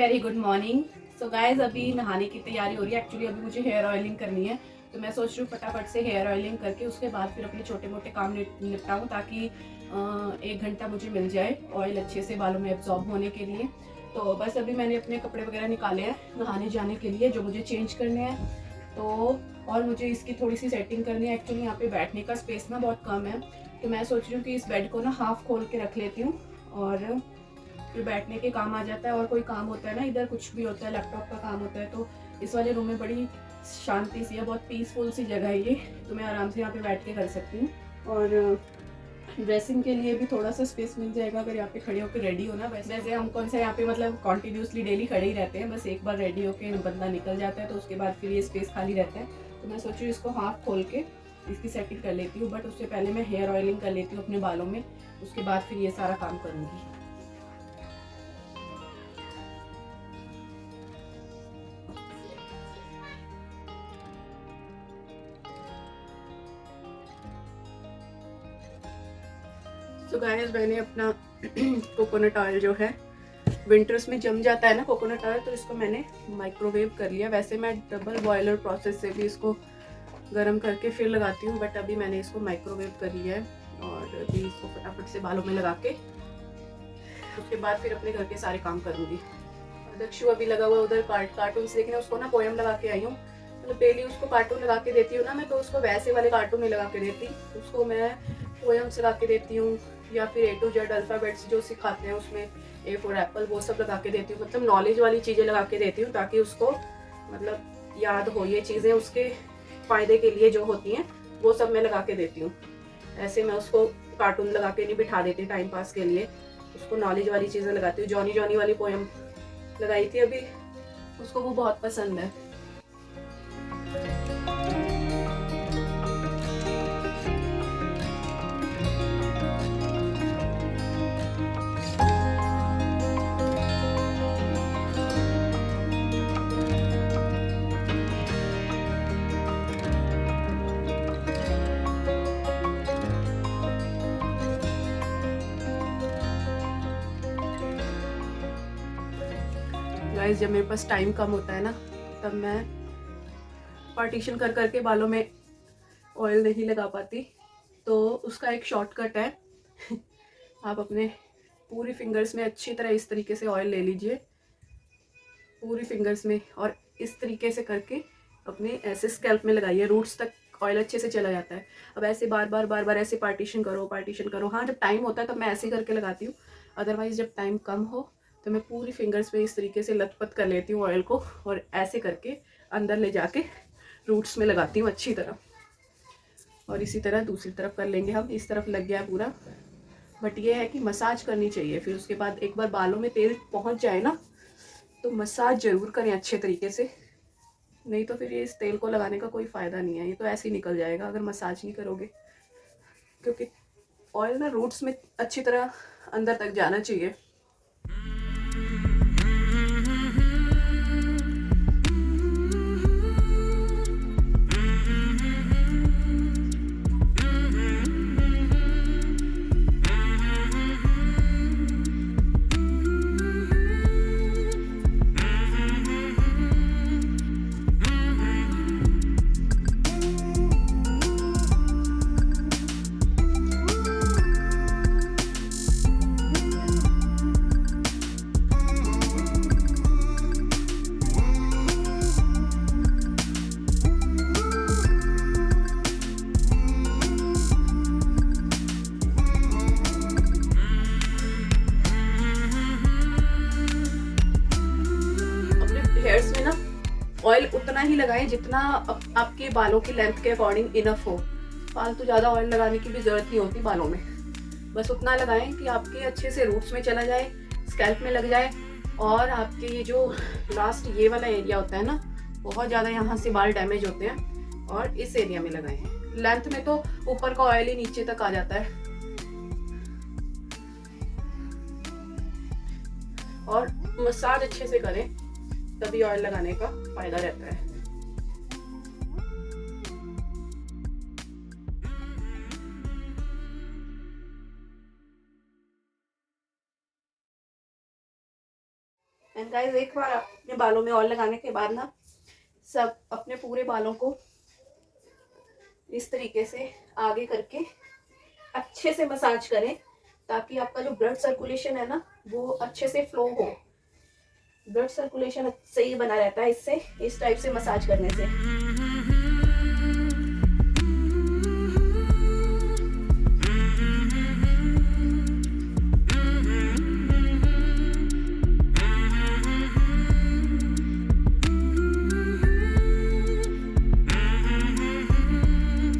Very good morning. So guys अभी नहाने की तैयारी हो रही है। एक्चुअली अभी मुझे हेयर ऑयलिंग करनी है, तो मैं सोच रही हूँ फटाफट से हेयर ऑयलिंग करके उसके बाद फिर अपने छोटे मोटे काम निपटाऊँ, ताकि 1 घंटा मुझे मिल जाए ऑयल अच्छे से बालों में एब्जॉर्ब होने के लिए। तो बस अभी मैंने अपने कपड़े वगैरह निकाले हैं नहाने जाने के लिए, जो मुझे चेंज करने हैं। तो और मुझे इसकी थोड़ी सी सेटिंग करनी है। एक्चुअली यहाँ पे बैठने का स्पेस ना बहुत कम है, तो मैं सोच रही हूँ कि इस बेड को ना हाफ खोल के रख लेती हूँ, और फिर बैठने के काम आ जाता है। और कोई काम होता है ना, इधर कुछ भी होता है, लैपटॉप का काम होता है, तो इस वाले रूम में बड़ी शांति सी है, बहुत पीसफुल सी जगह है ये, तो मैं आराम से यहाँ पे बैठ के कर सकती हूँ। और ड्रेसिंग के लिए भी थोड़ा सा स्पेस मिल जाएगा अगर यहाँ पे खड़े होकर रेडी हो ना। वैसे हम कौन सा यहाँ पे मतलब कॉन्टीन्यूसली डेली खड़े ही रहते हैं, बस एक बार रेडी होकर बंदा निकल जाता है तो उसके बाद फिर ये स्पेस खाली रहता है। तो मैं सोच रही हूँ इसको हाफ खोल के इसकी सेटिंग कर लेती हूँ, बट उससे पहले मैं हेयर ऑयलिंग कर लेती हूँ अपने बालों में, उसके बाद फिर ये सारा काम करूँगी। तो गाइस मैंने अपना कोकोनट ऑयल जो है, विंटर्स में जम जाता है ना कोकोनट ऑयल, तो इसको मैंने माइक्रोवेव कर लिया। वैसे मैं डबल बॉयलर प्रोसेस से भी इसको गर्म करके फिर लगाती हूँ, बट अभी मैंने इसको माइक्रोवेव कर लिया है। और अभी इसको फटाफट से बालों में लगा के उसके बाद फिर अपने घर के सारे काम करूँगी। दक्षु अभी लगा हुआ उधर कार्टून से, लेकिन उसको ना पोएम लगा के आई हूँ। मतलब डेली उसको कार्टून लगा के देती हूँ ना मैं, तो उसको वैसे वाले कार्टून नहीं लगा के देती, उसको मैं पोएम्स लगा के देती हूँ, या फिर A to Z अल्फ़ाबेट्स जो सिखाते हैं उसमें A for एप्पल, वो सब लगा के देती हूँ। मतलब नॉलेज वाली चीज़ें लगा के देती हूँ, ताकि उसको मतलब याद हो ये चीज़ें, उसके फ़ायदे के लिए जो होती हैं वो सब मैं लगा के देती हूँ। ऐसे मैं उसको कार्टून लगा के नहीं बिठा देती टाइम पास के लिए, उसको नॉलेज वाली चीज़ें लगाती हूँ। जॉनी जॉनी वाली पोएम लगाई थी अभी, उसको वो बहुत पसंद है। गाइस जब मेरे पास टाइम कम होता है ना, तब मैं पार्टीशन कर करके बालों में ऑयल नहीं लगा पाती, तो उसका एक शॉर्टकट है। आप अपने पूरी फिंगर्स में अच्छी तरह इस तरीके से ऑयल ले लीजिए, पूरी फिंगर्स में, और इस तरीके से करके अपने ऐसे स्कैल्प में लगाइए, रूट्स तक ऑयल अच्छे से चला जाता है। अब ऐसे बार बार ऐसे पार्टीशन करो। हाँ, जब टाइम होता है तब मैं ऐसे करके लगाती हूँ, अदरवाइज जब टाइम कम हो तो मैं पूरी फिंगर्स पे इस तरीके से लथपथ कर लेती हूँ ऑयल को, और ऐसे करके अंदर ले जाके रूट्स में लगाती हूँ अच्छी तरह। और इसी तरह दूसरी तरफ कर लेंगे हम। इस तरफ लग गया है पूरा, बट ये है कि मसाज करनी चाहिए। फिर उसके बाद एक बार बालों में तेल पहुँच जाए ना, तो मसाज ज़रूर करें अच्छे तरीके से, नहीं तो फिर ये इस तेल को लगाने का कोई फ़ायदा नहीं है, ये तो ऐसे ही निकल जाएगा अगर मसाज नहीं करोगे। क्योंकि ऑयल ना रूट्स में अच्छी तरह अंदर तक जाना चाहिए। हेयर्स में ना ऑयल उतना ही लगाएं जितना आपके बालों की लेंथ के अकॉर्डिंग इनफ हो। फालतू ज़्यादा ऑयल लगाने की भी ज़रूरत नहीं होती बालों में, बस उतना लगाएं कि आपके अच्छे से रूट्स में चला जाए, स्कैल्प में लग जाए, और आपके ये जो लास्ट ये वाला एरिया होता है ना, बहुत ज़्यादा यहाँ से बाल डैमेज होते हैं, और इस एरिया में लगाएं। लेंथ में तो ऊपर का ऑयल ही नीचे तक आ जाता है। और मसाज अच्छे से करें, तभी ऑयल लगाने का फायदा रहता है। एंड गाइस एक बार अपने बालों में ऑयल लगाने के बाद ना सब अपने पूरे बालों को इस तरीके से आगे करके अच्छे से मसाज करें, ताकि आपका जो ब्लड सर्कुलेशन है ना वो अच्छे से फ्लो हो। ब्लड सर्कुलेशन सही बना रहता है इससे, इस टाइप से मसाज करने से।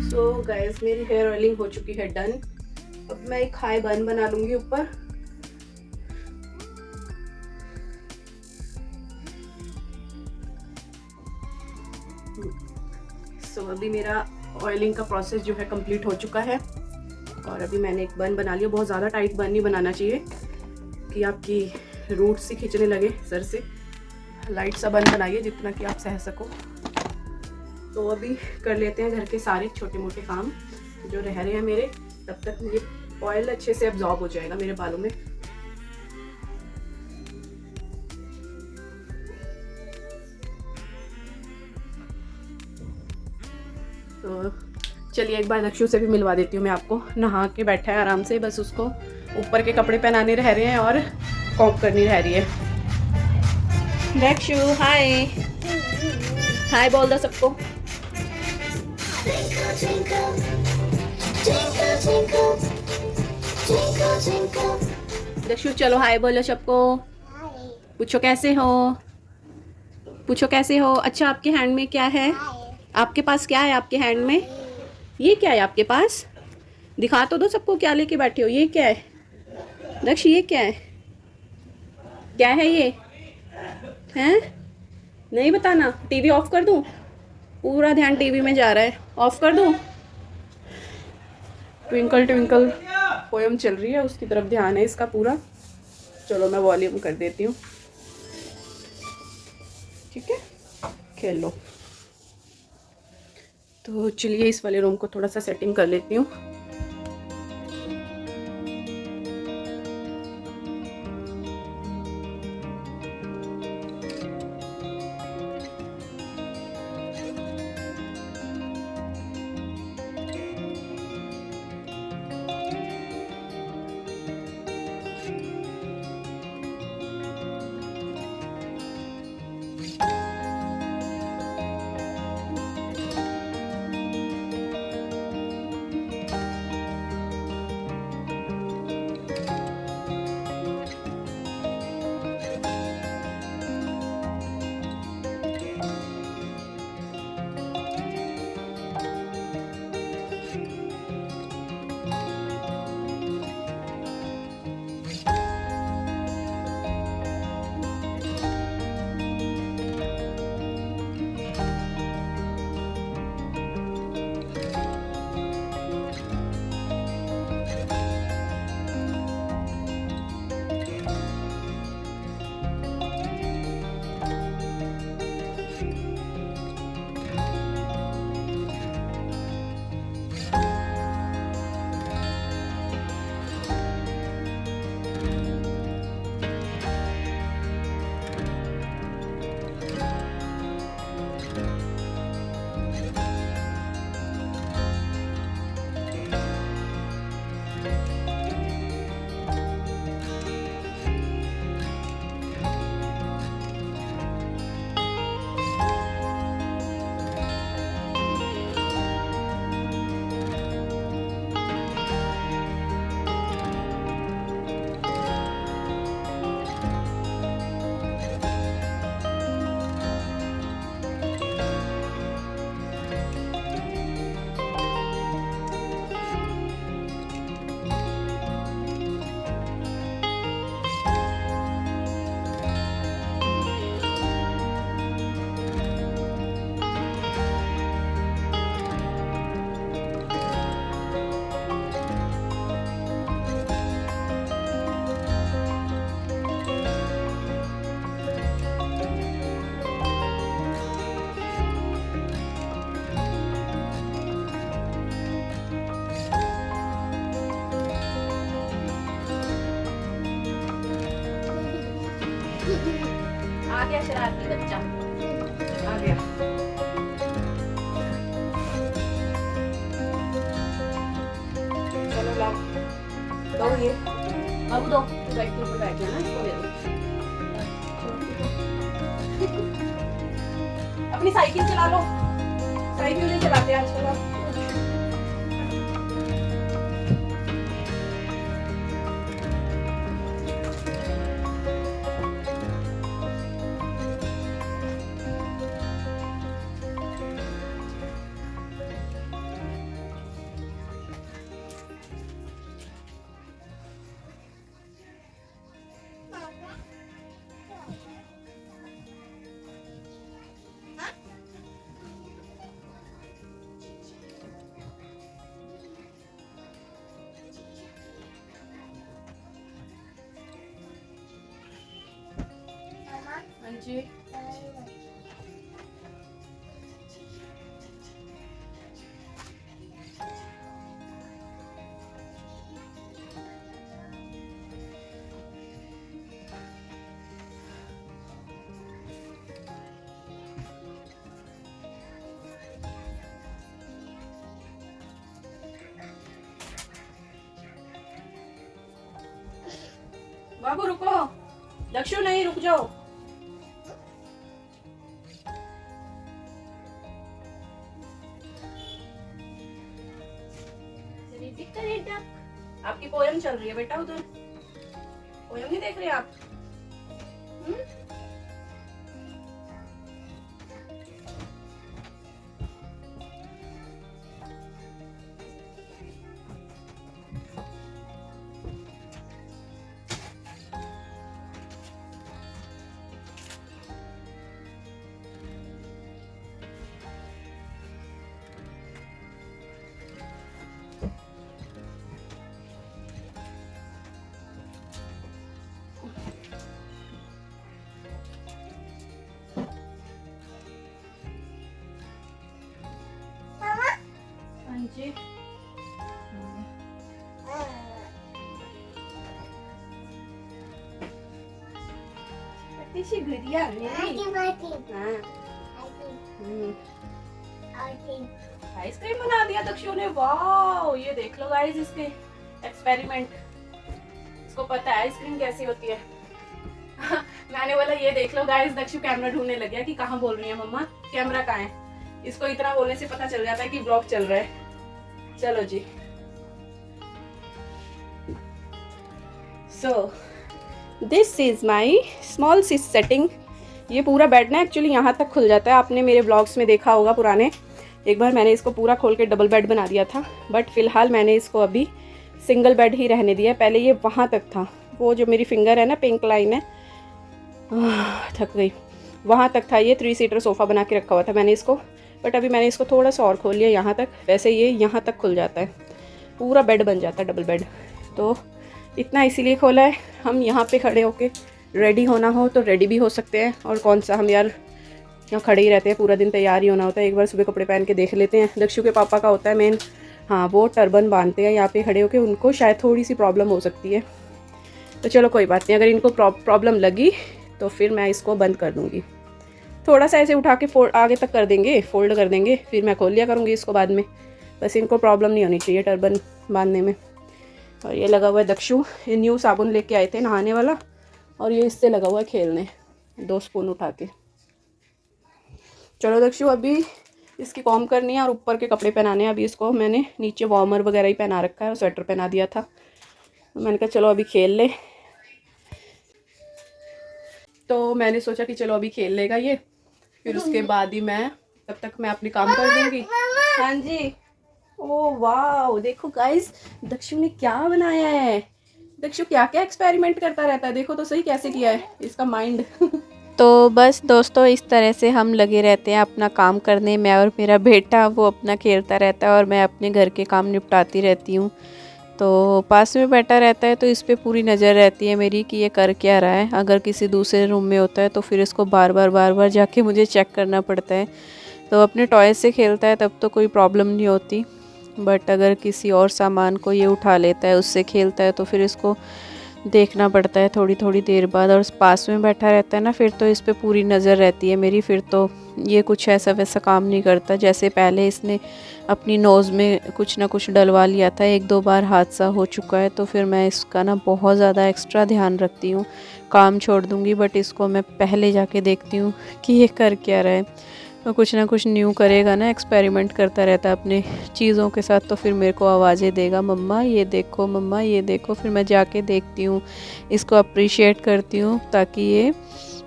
सो गाइस मेरी हेयर ऑयलिंग हो चुकी है डन। अब मैं एक हाई बन बना लूंगी ऊपर। सो अभी मेरा ऑयलिंग का प्रोसेस जो है कंप्लीट हो चुका है और अभी मैंने एक बन बना लिया। बहुत ज़्यादा टाइट बन नहीं बनाना चाहिए कि आपकी रूट से खींचने लगे सर से। लाइट सा बन बनाइए जितना कि आप सह सको। तो अभी कर लेते हैं घर के सारे छोटे मोटे काम जो रह रहे हैं मेरे, तब तक ये ऑयल अच्छे से एब्जॉर्ब हो जाएगा मेरे बालों में। तो चलिए एक बार दक्षु से भी मिलवा देती हूँ मैं आपको। नहा के बैठा है आराम से, बस उसको ऊपर के कपड़े पहनाने रह रहे हैं और कॉम्ब करनी रह रही है। दक्षु हाय, हाय बोल दो सबको। दक्षु चलो हाय बोलो सबको। पूछो कैसे हो, पूछो कैसे हो। अच्छा आपके हैंड में क्या है, आपके पास क्या है आपके हैंड में? ये क्या है आपके पास? दिखा तो दो सबको क्या लेके बैठे हो। ये क्या है दक्ष, ये क्या है, क्या है ये? हैं नहीं बताना। टीवी ऑफ कर दूं? पूरा ध्यान टीवी में जा रहा है, ऑफ कर दूं? ट्विंकल ट्विंकल पोयम चल रही है, उसकी तरफ ध्यान है इसका पूरा। चलो मैं वॉल्यूम कर देती हूँ, ठीक है, खेल लो। तो चलिए इस वाले रूम को थोड़ा सा सेटिंग कर लेती हूँ। गया शरारती बच्चा, आ गया। चलो लाओ, दो ये बाबू, दो बैठ के ऊपर बैठ जाना, इसको दे दो। अपनी साइकिल चला लो, साइकिल नहीं चलाते आजकल आप। हाँ जी, बाबू रुको, दक्षु नहीं, रुक जाओ। आपकी पोयम चल रही है बेटा, उधर पोयम नहीं देख रहे आप? हाँ जी, सी गुड़िया आइसक्रीम बना दिया दक्षु ने। वाह, ये देख लो गाइस इसके एक्सपेरिमेंट, इसको पता है आइसक्रीम कैसी होती है। मैंने बोला ये देख लो गाइस, दक्षु कैमरा ढूंढने लग गया कि कहाँ बोल रही है मम्मा, कैमरा कहाँ है। इसको इतना बोलने से पता चल जाता है कि ब्लॉग चल रहा है। चलो जी, so this is my small sea setting. ये पूरा बेड ना एक्चुअली यहाँ तक खुल जाता है, आपने मेरे ब्लॉग्स में देखा होगा पुराने। एक बार मैंने इसको पूरा खोल के डबल बेड बना दिया था, बट फिलहाल मैंने इसको अभी सिंगल बेड ही रहने दिया। पहले ये वहाँ तक था, वो जो मेरी फिंगर है ना, पिंक लाइन है, थक गई, वहाँ तक था। ये 3 सीटर सोफ़ा बना के रखा हुआ था मैंने इसको, बट अभी मैंने इसको थोड़ा सा और खोल लिया यहाँ तक। वैसे ये यहाँ तक खुल जाता है, पूरा बेड बन जाता है, डबल बेड। तो इतना इसीलिए खोला है, हम यहाँ पे खड़े होके रेडी होना हो तो रेडी भी हो सकते हैं। और कौन सा हम यार यहाँ खड़े ही रहते हैं पूरा दिन, तैयार ही होना होता है। एक बार सुबह कपड़े पहन के देख लेते हैं। दक्षु के पापा का होता है मेन, हाँ, वो टर्बन बांधते हैं यहाँ पे खड़े होके, उनको शायद थोड़ी सी प्रॉब्लम हो सकती है। तो चलो कोई बात नहीं, अगर इनको प्रॉब्लम लगी तो फिर मैं इसको बंद कर दूँगी। थोड़ा सा ऐसे उठा के आगे तक कर देंगे, फोल्ड कर देंगे, फिर मैं खोल लिया करूँगी इसको बाद में। बस इनको प्रॉब्लम नहीं होनी चाहिए टर्बन बांधने में। और ये लगा हुआ है दक्षु, ये न्यू साबुन लेके आए थे नहाने वाला, और ये इससे लगा हुआ है खेलने, 2 स्पून उठा के। चलो दक्षु, अभी इसकी कॉम करनी है और ऊपर के कपड़े पहनाने हैं। अभी इसको मैंने नीचे वार्मर वगैरह ही पहना रखा है और स्वेटर पहना दिया था, तो मैंने कहा चलो अभी खेल ले। तो मैंने सोचा कि चलो अभी खेल लेगा ये, फिर उसके बाद ही मैं, तब तक मैं अपनी काम कर दूँगी। हाँ जी, ओह वाह, देखो गाइस दक्षु ने क्या बनाया है। दक्षु क्या क्या एक्सपेरिमेंट करता रहता है, देखो तो सही कैसे किया है इसका माइंड। तो बस दोस्तों, इस तरह से हम लगे रहते हैं अपना काम करने में, और मेरा बेटा वो अपना खेलता रहता है और मैं अपने घर के काम निपटाती रहती हूँ। तो पास में बैठा रहता है तो इस पे पूरी नज़र रहती है मेरी कि ये कर क्या रहा है। अगर किसी दूसरे रूम में होता है तो फिर इसको बार बार जाके मुझे चेक करना पड़ता है। तो अपने टॉय से खेलता है तब तो कोई प्रॉब्लम नहीं होती, बट अगर किसी और सामान को ये उठा लेता है, उससे खेलता है, तो फिर इसको देखना पड़ता है थोड़ी थोड़ी देर बाद, और पास में बैठा रहता है ना फिर तो इस पे पूरी नज़र रहती है मेरी, फिर तो ये कुछ ऐसा वैसा काम नहीं करता। जैसे पहले इसने अपनी नोज़ में कुछ ना कुछ डलवा लिया था, 1-2 बार हादसा हो चुका है, तो फिर मैं इसका ना बहुत ज़्यादा एक्स्ट्रा ध्यान रखती हूँ। काम छोड़ दूँगी बट इसको मैं पहले जाके देखती हूँ कि ये कर क्या रहा है। तो कुछ ना कुछ न्यू करेगा ना, एक्सपेरिमेंट करता रहता है अपने चीज़ों के साथ, तो फिर मेरे को आवाज़ें देगा, मम्मा ये देखो, मम्मा ये देखो। फिर मैं जाके देखती हूँ, इसको अप्रिशिएट करती हूँ ताकि ये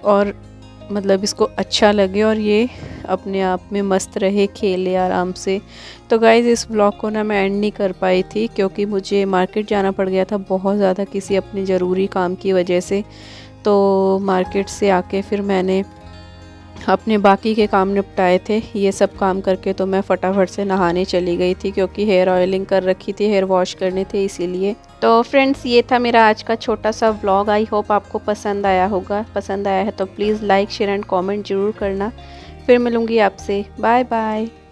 और मतलब इसको अच्छा लगे और ये अपने आप में मस्त रहे, खेले आराम से। तो गाइज़ इस व्लॉग को ना मैं एंड नहीं कर पाई थी क्योंकि मुझे मार्केट जाना पड़ गया था बहुत ज़्यादा किसी अपने ज़रूरी काम की वजह से। तो मार्केट से आके फिर मैंने अपने बाकी के काम निपटाए थे। ये सब काम करके तो मैं फटाफट से नहाने चली गई थी क्योंकि हेयर ऑयलिंग कर रखी थी, हेयर वॉश करने थे इसीलिए। तो फ्रेंड्स ये था मेरा आज का छोटा सा व्लॉग। आई होप आपको पसंद आया होगा। पसंद आया है तो please like share and comment ज़रूर करना। फिर मिलूँगी आपसे। Bye bye.